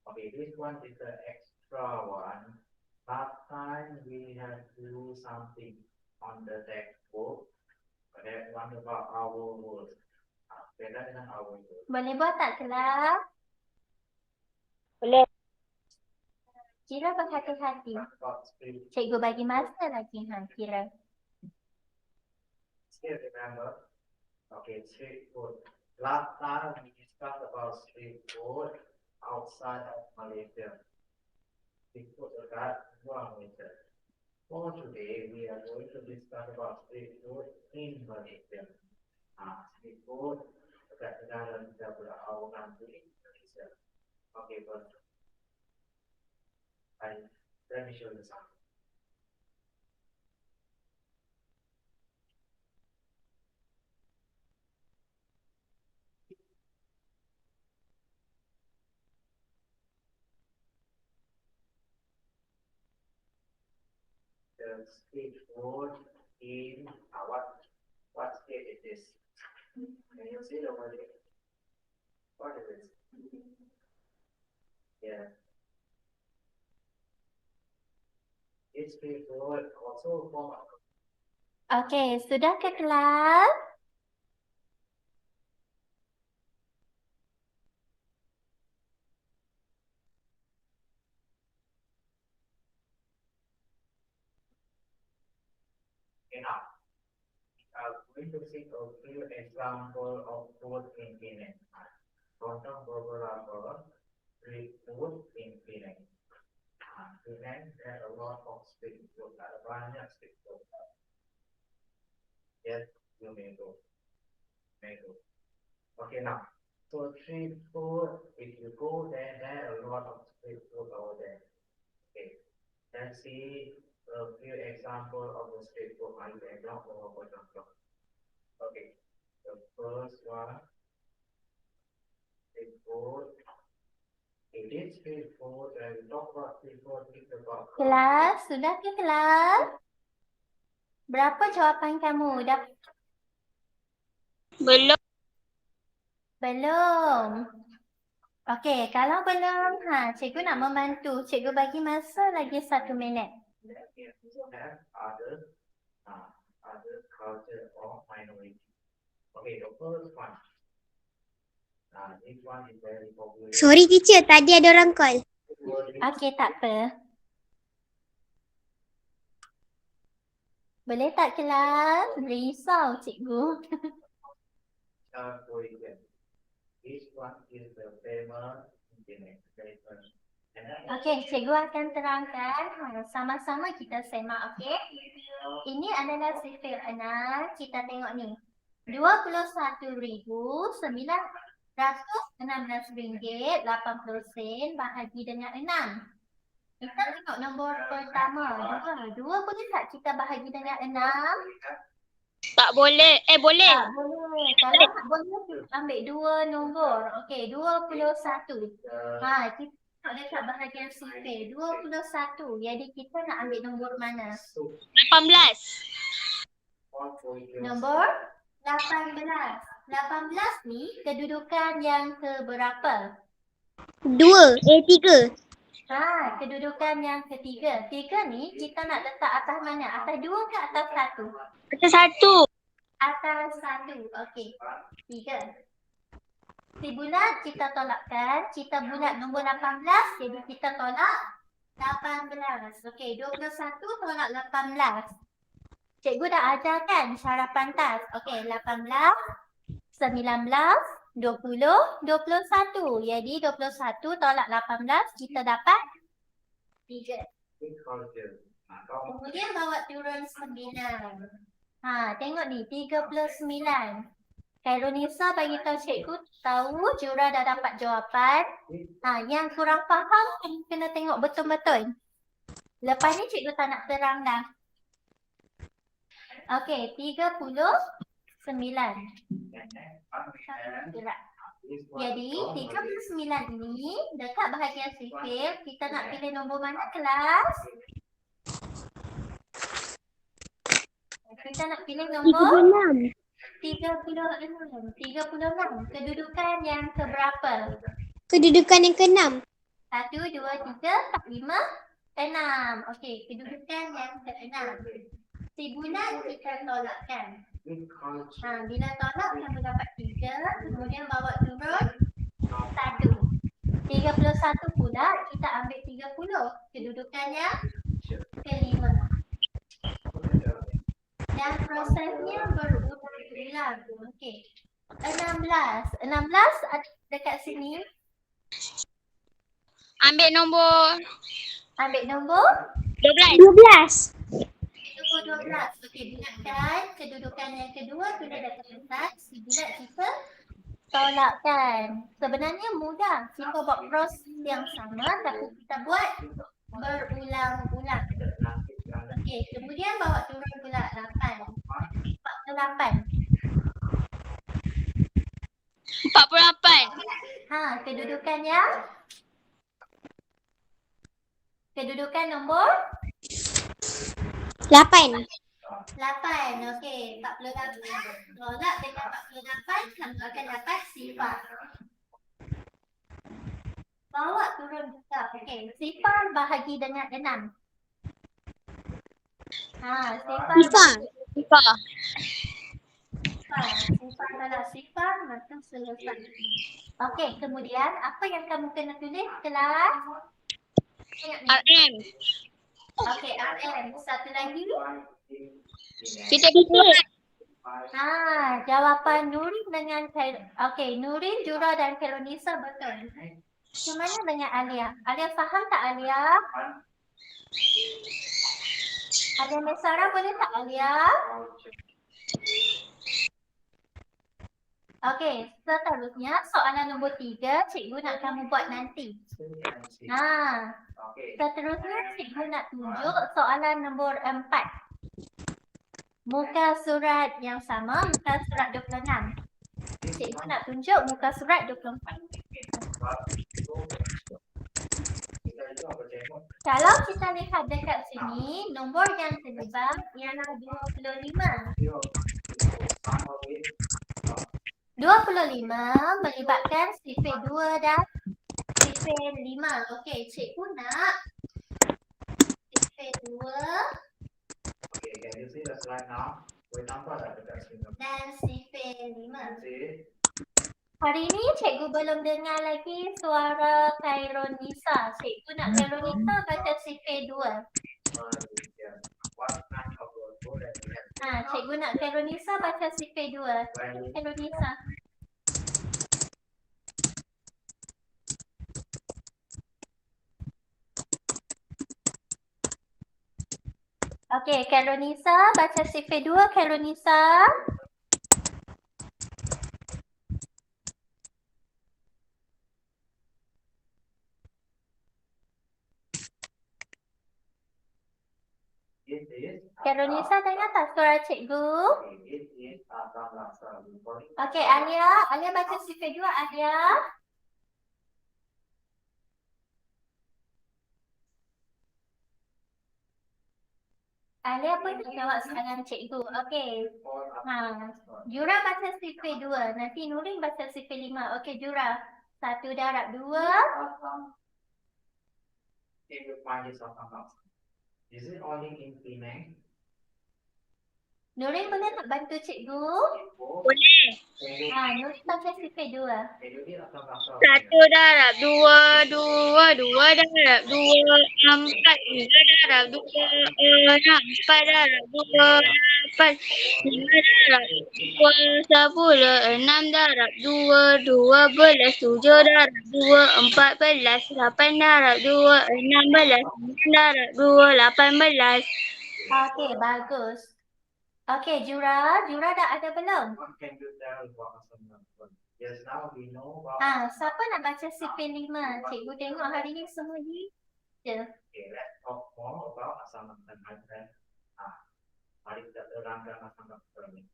S4: Okay, this one is the extra one. Last time we had to do something on the textbook. But that one about our world. Beda dengan our world.
S1: Boleh buat tak kelas?
S3: Boleh.
S1: Kira berhati-hati.
S4: About script.
S1: Cikgu bagi masa lagi kira.
S4: Still remember? Okay, street food. Last time we discussed about street food outside of Malaysia. Street food dekat luar Malaysia. For today, we are going to discuss about street food in Malaysia. Street food dekat negara kita pula orang di Indonesia. Okay, but let me show you something. The street food in what state it is? Can you see the word? What is it? Yeah. This street food also form of
S1: Okey, sudah ke kelas?
S4: enough. Going to see a few examples of food in Penang. Contoh beberapa street food in Penang. Penang there are a lot of street food. Ada banyak street food. Yes, you may go. Okay, now, so street food, if you go there, there are a lot of street food over there. Okay, let's see a few examples of the street food. Okay, the first one, street food. It is street food, and we talk about street food, think about
S1: Kelas, sudah ke kelas? Berapa jawapan kamu?
S2: Belum.
S1: Belum. Okey, kalau belum, cikgu nak membantu. Cikgu bagi masa lagi 1 minit.
S4: have other culture or minority. Okay, the first one. This one is very popular.
S2: Sorry teacher, tadi ada orang call.
S1: Okey, tak apa. Boleh tak kelas? Risau cikgu.
S4: Korean. This one is the famous internet.
S1: Okey, cikgu akan terangkan. Sama-sama kita semak, okey? Ini adalah sifir 6. Kita tengok ni. RM21,916.80 bahagi dengan 6. Kita tengok nombor pertama. 2 boleh tak kita bahagi dengan 6?
S2: Tak boleh. Boleh.
S1: Tak boleh. Kalau tak boleh, kita ambil 2 nombor. Okey, 21. Kita tengok dekat bahagian sifir. 21. Jadi kita nak ambil nombor mana?
S2: 18.
S1: Nombor 18. 18 ni kedudukan yang keberapa?
S2: 2. 3.
S1: Kedudukan yang ketiga. 3 ni kita nak letak atas mana? Atas 2 ke atas 1?
S2: Atas 1.
S1: Atas 1. Okey. 3. Si bulat kita tolakkan. Kita bulat nombor 18. Jadi kita tolak 18. Okey. 21 tolak 18. Cikgu dah ajarkan cara pantas. Okey. 18, 19, 20, 21. Jadi 21 tolak 18. Kita dapat 3. Kemudian bawa turun 9. Tengok ni 3 plus 9. Khairunisa bagi tahu cikgu tahu Jura dah dapat jawapan. Yang kurang faham kena tengok betul-betul. Lepas ni cikgu tak nak terang dah. Okey, 39. Jadi 39 ini dekat bahagian sifir kita nak pilih nombor mana kelas? Kita nak pilih nombor 36. Kedudukan yang keberapa?
S2: Kedudukan yang ke-6.
S1: 1, 2, 3, 4, 5, 6. Okey, kedudukan yang ke-6. Si bulan kita tolakkan. Bila tolak kamu dapat 3, kemudian bawa turun 1. 31 pula kita ambil 30. Kedudukannya ke-5. Dan prosesnya berulang. Okey. 16 ada dekat sini.
S2: Ambil nombor
S1: 12.
S2: 12.
S1: Tunggu 12. Okey, bulatkan kedudukan yang kedua tulis dekat atas. Si bulat kita tolakkan. Sebenarnya mudah. Kita buat proses yang sama tapi kita buat berulang-ulang. Okey, kemudian bawa turun pula 8. 48.
S2: 48.
S1: Ha, kedudukannya? Kedudukan nombor
S2: 8.
S1: 8. Okey, 48. Tolak dengan 48, kamu akan dapat sifar. Bawa turun juga. Okey, sifar bahagi dengan 6. Ha, sifar.
S2: Sifar. Sifar.
S1: Sifar kalau sifar, maka selesai. Okey, kemudian apa yang kamu kena tulis kelas? Ingat ni.
S2: RM.
S1: Okey, RM. Satu lagi.
S2: Kita tulis.
S1: Jawapan Nurin dengan okey, Nurin, Jura dan Kelonisa betul. Macam mana dengan Alia? Alia faham tak Alia? Alia Mesara boleh tak Alia? Okey, seterusnya soalan nombor 3 cikgu nak kamu buat nanti. Seterusnya cikgu nak tunjuk soalan nombor 4. Muka surat yang sama, muka surat 26. Cikgu nak tunjuk muka surat 24. Kalau kita lihat dekat sini, nombor yang terlibat ialah 25. 25 melibatkan sifir 2 dan sifir 5. Okey, cikgu nak sifir 2
S4: Okay, can you see the slide now? Boleh nampak tak dekat sini?
S1: dan sifir 5.
S4: See?
S1: Hari ini cikgu belum dengar lagi suara Kaironisa. Cikgu nak Kaironisa baca sifir 2.
S4: What kind of word that we have?
S1: Cikgu nak Kaironisa baca sifir 2. Kaironisa. Okey, Kaironisa baca sifir 2. Kaironisa. Kaironisa dengar tak suara cikgu? Okey, Alia. Alia baca sifir 2, Alia. Alia pun nak jawab soalan cikgu. Okey. Jura baca sifir 2. Nanti Nurin baca sifir 5. Okey, Jura. 1 darab 2.
S4: Is it only in Penang?
S1: Nurin boleh tak bantu cikgu?
S2: Boleh.
S1: Nurin baca sifir 2.
S2: 1 darab 2, 2 darab 2, 4, 3 darab 2, 6, 4 darab 2, 8, 5 darab 2, 10, 6 darab 2, 12, 7 darab 2, 14, 8 darab 2, 16, 9 darab 2, 18.
S1: Okey, bagus. Okey, Jura. Jura dah ada belum?
S4: What can you tell about Asam? Yes, now we know about.
S1: Siapa nak baca sifir 5? Cikgu tengok hari ni semua ni.
S4: Okay, let's talk more about Asam dan Hydran. Mari kita terangkan Asam dan Hydran.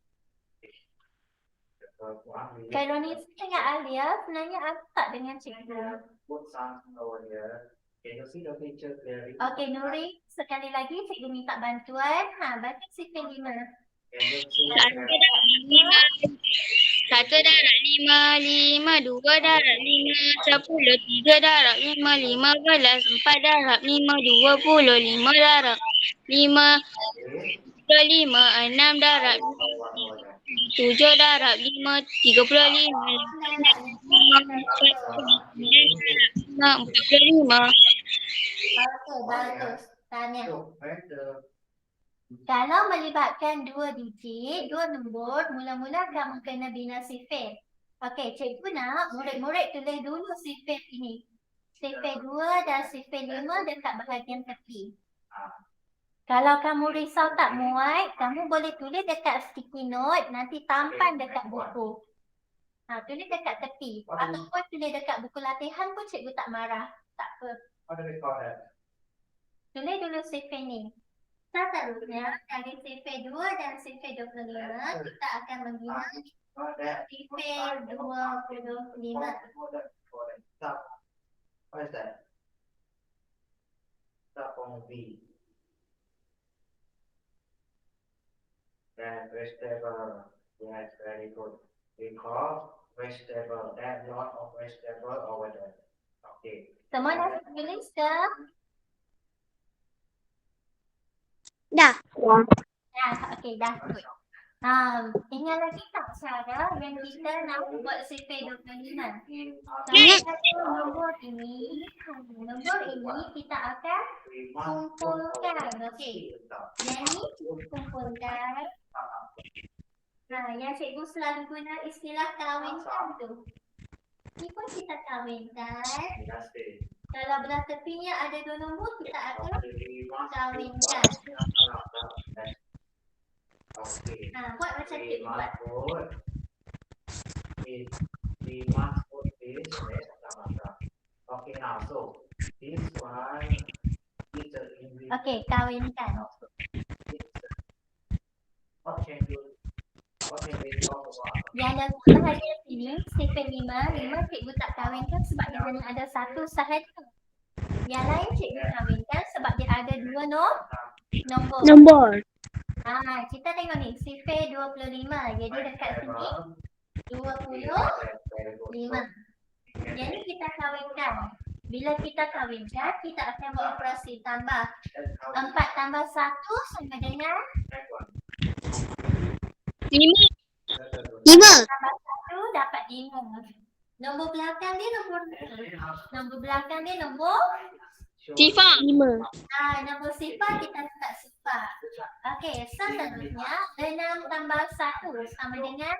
S1: Kaironisa dengan Alia sebenarnya apa tak dengan cikgu?
S4: Put something over here. Can you see the picture clearly?
S1: Okey, Nuri, sekali lagi cikgu minta bantuan. Baca sifir 5.
S4: Can you see?
S2: 1 darab 5, 5, 2 darab 5, 10, 3 darab 5, 15, 4 darab 5, 20, 5 darab 5, 5, 6 darab 7 darab 5, 35, 45.
S1: Okey, bagus. Tanya.
S4: So, when the
S1: Kalau melibatkan 2 digit, 2 nombor, mula-mula kamu kena bina sifir. Okey, cikgu nak murid-murid tulis dulu sifir ini. Sifir 2 dan sifir 5 dekat bahagian tepi. Kalau kamu risau tak muat, kamu boleh tulis dekat sticky note, nanti tampan dekat buku. Tulis dekat tepi. Ataupun tulis dekat buku latihan pun cikgu tak marah. Tak apa.
S4: What do we call that?
S1: Tulis dulu survey ni. Seterusnya, dari survey 2 dan survey 25, kita akan mengguna
S4: Not that.
S1: survey 25.
S4: Stop. What is that? Stop on V. That vegetable. Yes, very good. We call vegetable. That lot of vegetable over there. Okay.
S1: Semua dah tulis ke?
S2: Dah.
S1: Okey, dah. Good. Ingat lagi tak cara yang kita nak buat survey 25? Nombor ini kita akan kumpulkan. Okey. Yang ni kumpulkan. Yang cikgu selalu guna istilah kawinkan tu. Ni pun kita kawinkan. Kalau belah tepinya ada 2 nombor, kita akan kawinkan.
S4: Okay.
S1: Buat macam cikgu buat.
S4: We must put this okay, now so this one is a individual.
S1: Okey, kawinkan.
S4: What can we talk about?
S1: Yang dalam bahagian sini, survey 5 cikgu tak kawinkan sebab dia hanya ada 1 sahaja. Yang lain cikgu kawinkan sebab dia ada 2 nombor. Kita tengok ni, survey 25. Jadi dekat sini 25. Jadi kita kawinkan. Bila kita kawinkan, kita akan beroperasi tambah 4 tambah 1 sama dengan
S2: 5.
S1: tambah 1 dapat 5. Nombor belakang dia nombor nombor belakang dia nombor
S2: Sifar. 5.
S1: nombor sifar kita letak sifar. Okey, seterusnya 6 tambah 1 sama dengan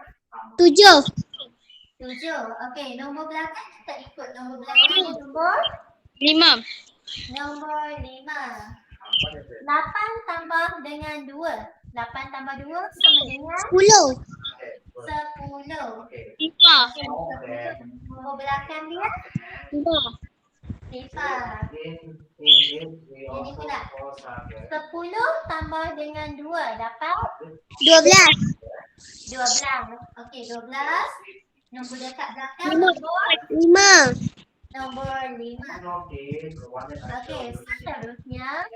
S2: 7.
S1: 7. Okey, nombor belakang kita ikut nombor belakang dia nombor
S2: 5.
S1: nombor 5. 8 tambah dengan 2. 8 tambah 2 sama dengan
S2: 10.
S1: 10.
S2: Sifar.
S1: Nombor belakang dia
S2: Sifar.
S1: sifar.
S4: Ini
S1: pula. 10 tambah dengan 2 dapat
S2: 12.
S1: 12. Okey, 12. Nombor dekat belakang
S2: 5.
S1: nombor 5. Okey, seterusnya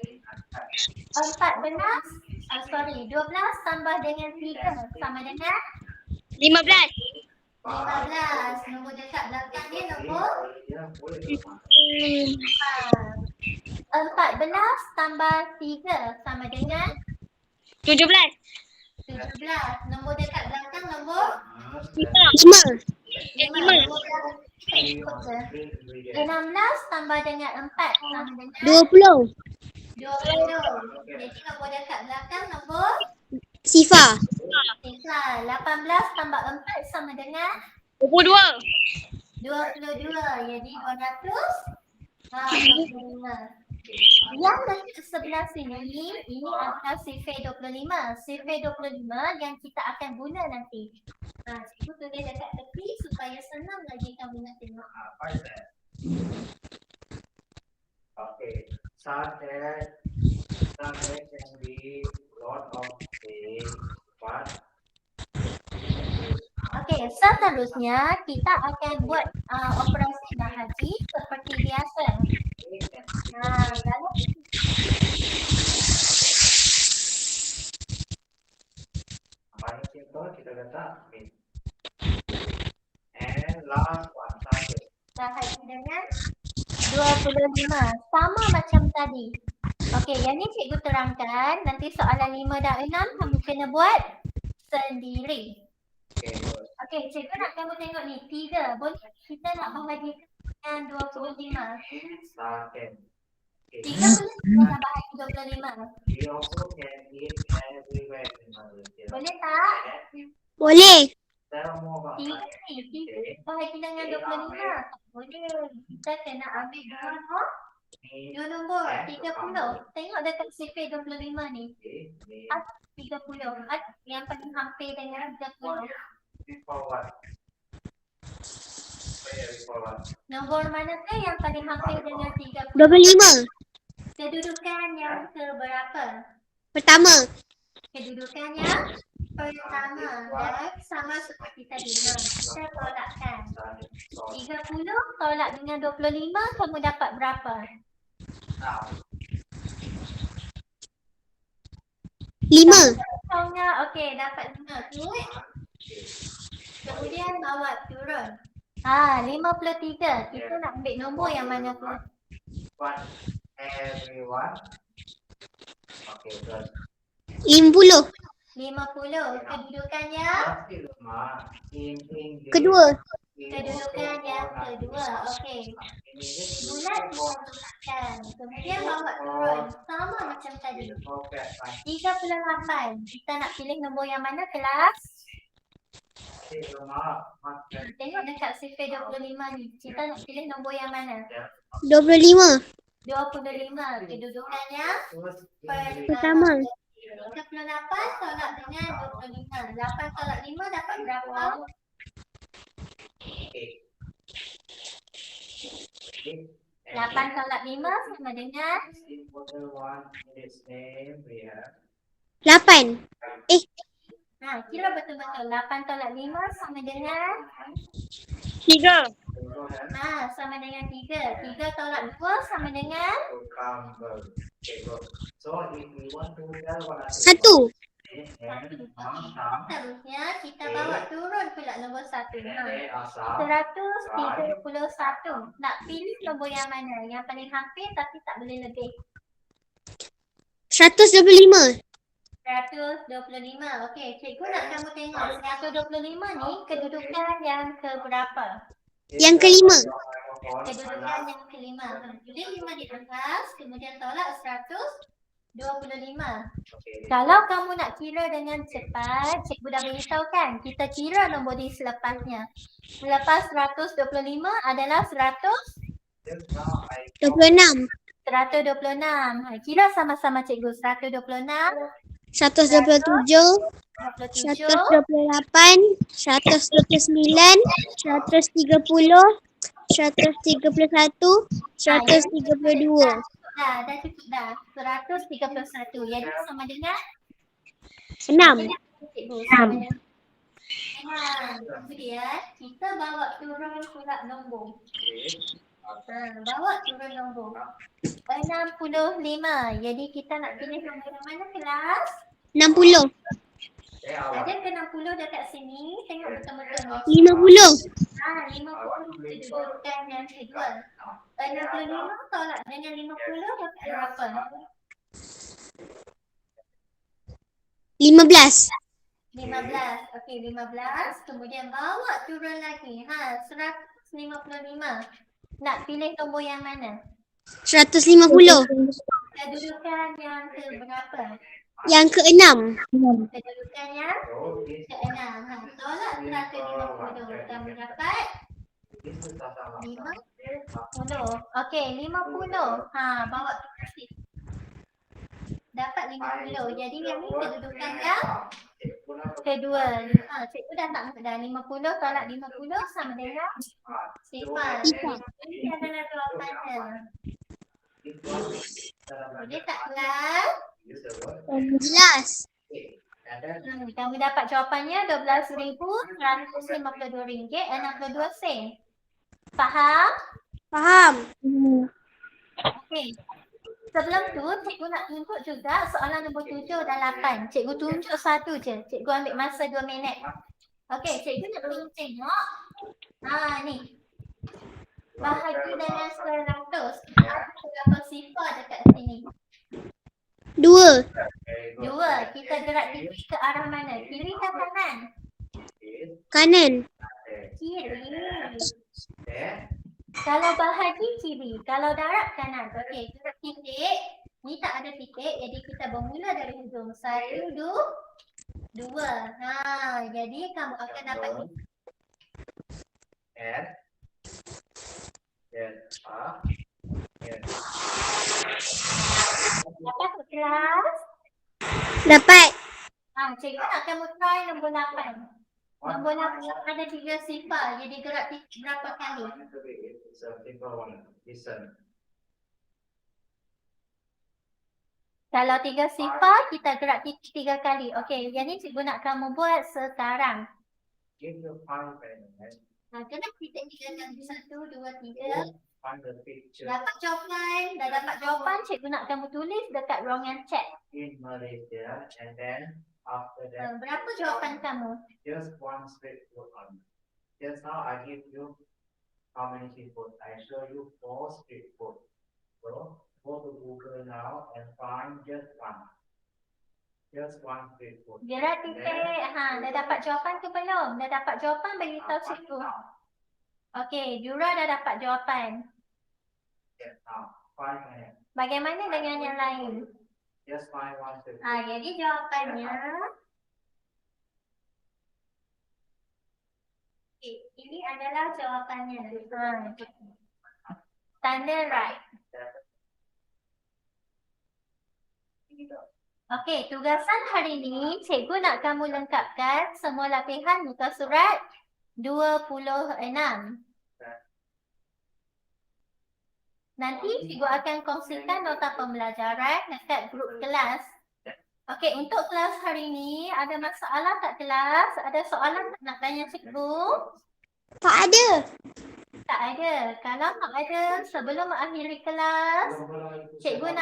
S1: 12 tambah dengan 3 sama dengan
S2: 15.
S1: 15. Nombor dekat belakang dia nombor 14 tambah 3 sama dengan
S2: 17.
S1: 17. Nombor dekat belakang nombor
S2: 5.
S1: 5. Nombor belakang kita ikut je. 16 tambah dengan 4 sama dengan
S2: 20.
S1: 20. Jadi nombor dekat belakang nombor
S2: Sifar.
S1: 18 tambah 4 sama dengan
S2: 22.
S1: 22. Jadi 225. Yang dekat sebelah sini, ini adalah survey 25. Survey 25 yang kita akan guna nanti. Cikgu tulis dekat tepi supaya senang lagi kamu nak tengok.
S4: Okay, such as can be lot of things, but
S1: Okey, seterusnya kita akan buat operasi bahagi seperti biasa. Lalu
S4: paling simple kita letak min. And last one, target.
S1: bahagi dengan 25. Sama macam tadi. Okey, yang ni cikgu terangkan. Nanti soalan 5 dan 6 kamu kena buat sendiri.
S4: Okay, good.
S1: Okey, cikgu nak kamu tengok ni. 3. Boleh kita nak bahagikan dengan 25.
S4: Second.
S1: 3 boleh kita nak bahagi 25.
S4: We also can eat everywhere in Malaysia.
S1: Boleh tak?
S2: Boleh.
S4: Tell more about
S1: 3
S4: that.
S1: ni. 3 bahagi dengan 25. Tak boleh. Kita kena ambil 2
S4: Ni,
S1: Dua nombor 30. Tengok dekat sifir 25 ni.
S4: ni.
S1: Ada 30. Ada yang paling hampir dengan 30.
S4: Before what? Before what?
S1: Nombor manakah yang paling hampir dengan 30?
S2: 25.
S1: Kedudukan yang keberapa?
S2: Pertama.
S1: Kedudukan yang pertama dan sama seperti tadi. Kita tolakkan. 30 tolak dengan 25, kamu dapat berapa?
S2: 5.
S1: Kosongnya, okey, dapat 5. Good. Kemudian bawa turun. 53. Kita nak ambil nombor yang mana tu?
S4: What? Everyone. Okay, good.
S2: 50.
S1: 50. Kedudukannya?
S4: Pasti rumah. In English.
S2: Kedua.
S1: Kedudukan yang kedua. Okey. Bulat dimasukkan. Kemudian bawa turun. Sama macam tadi. 38. Kita nak pilih nombor yang mana, kelas? Tengok dekat sifir 25 ni. Kita nak pilih nombor yang mana?
S2: 25.
S1: 25. Kedudukannya?
S2: Pertama.
S1: 38 tolak dengan 25. 8 tolak 5 dapat berapa? 8 tolak 5 sama dengan
S2: 8.
S1: kira betul-betul. 8 tolak 5 sama dengan
S2: 3.
S1: sama dengan 3. 3 tolak 2 sama dengan
S4: So if we want to tell what
S2: 1.
S1: Seterusnya kita bawa turun pula nombor 1.
S4: 100.
S1: 131. Nak pilih nombor yang mana? Yang paling hampir tapi tak boleh lebih.
S2: 125.
S1: 125. Okey, cikgu nak kamu tengok 125 ni kedudukan yang keberapa?
S2: Yang kelima.
S1: Kedudukan yang kelima. Jadi 5 di atas, kemudian tolak 125. Kalau kamu nak kira dengan cepat, cikgu dah beritahu kan, kita kira nombor di selepasnya. Selepas 125 adalah
S2: 26.
S1: 126. Kira sama-sama cikgu. 126,
S2: 127.
S1: 27,
S2: 128. 129. 130. 131. 132.
S1: dah cukup dah. 131. Jadi sama dengan
S2: 6.
S1: cikgu. Sama dengan kemudian kita bawa turun pula nombor. Bawa turun nombor 65. Jadi kita nak pilih nombor yang mana, kelas?
S2: 60.
S1: Ada ke 60 dekat sini? Tengok betul-betul.
S2: 50.
S1: 50 kedudukan yang kedua. 65 tolak dengan 50 dapat berapa?
S2: 15.
S1: 15. Okey, 15. Kemudian bawa turun lagi. 155. Nak pilih nombor yang mana?
S2: 150.
S1: Kedudukan yang keberapa?
S2: Yang ke-6.
S1: Kedudukan yang ke-6. Tolak 150. Kamu dapat 50. Okey, 50. Bawa turun sikit. Dapat 50. Jadi yang ni kedudukan yang kedua. Cikgu dah tak mudah. 50 tolak 50 sama dengan 0. Ini adalah jawapannya. Boleh tak kelas?
S2: Jelas.
S1: Kamu dapat jawapannya RM12,152, 62 sen. Faham?
S2: Faham.
S1: Okey. Sebelum tu, cikgu nak tunjuk juga soalan nombor 7 dan 8. Cikgu tunjuk satu je. Cikgu ambil masa 2 minit. Okey, cikgu nak tunjuk tengok. Ni. Bahagi dengan 100. Ada berapa sifar dekat sini?
S2: 2.
S1: 2. Kita gerak kiri ke arah mana? Kiri ke kanan?
S2: Kanan.
S1: Kiri. Kalau bahagi kiri, kalau darab kanan. Okey, gerak titik. Ni tak ada titik, jadi kita bermula dari hujung. 1, 2. Jadi kamu akan dapat ni.
S4: Yes.
S1: Dapat ke kelas?
S2: Dapat.
S1: Cikgu nak kamu try nombor 8. Nombor 8 ada 3 sifar. Jadi gerak titik berapa kali?
S4: It's a simple one. Listen.
S1: Kalau 3 sifar, kita gerak titik 3 kali. Okey, yang ni cikgu nak kamu buat sekarang.
S4: Give you 5 minutes.
S1: Kena titik 3 kali. 1, 2, 3.
S4: Find the picture
S1: Dapat jawapan. Dah dapat jawapan, cikgu nak kamu tulis dekat ruangan chat.
S4: in Malaysia, and then after that,
S1: Berapa jawapan kamu?
S4: just one straight foot on. Just now I give you how many straight foot? I show you 4 straight foot. So go to Google now and find just one. Just one straight foot.
S1: Gerak titik. Dah dapat jawapan ke belum? Dah dapat jawapan, bagi tahu cikgu. Okey, Jura dah dapat jawapan.
S4: Yes, now 5 minutes.
S1: Bagaimana dengan yang lain?
S4: Just find one straight foot.
S1: Jadi jawapannya. Okey, ini adalah jawapannya. Tanda right. Okey, tugasan hari ini cikgu nak kamu lengkapkan semua latihan muka surat 26. Nanti cikgu akan kongsikan nota pembelajaran dekat grup kelas. Okey, untuk kelas hari ini ada masalah tak kelas? Ada soalan tak nak tanya cikgu?
S2: Tak ada.
S1: Tak ada. Kalau tak ada, sebelum mengakhiri kelas, cikgu nak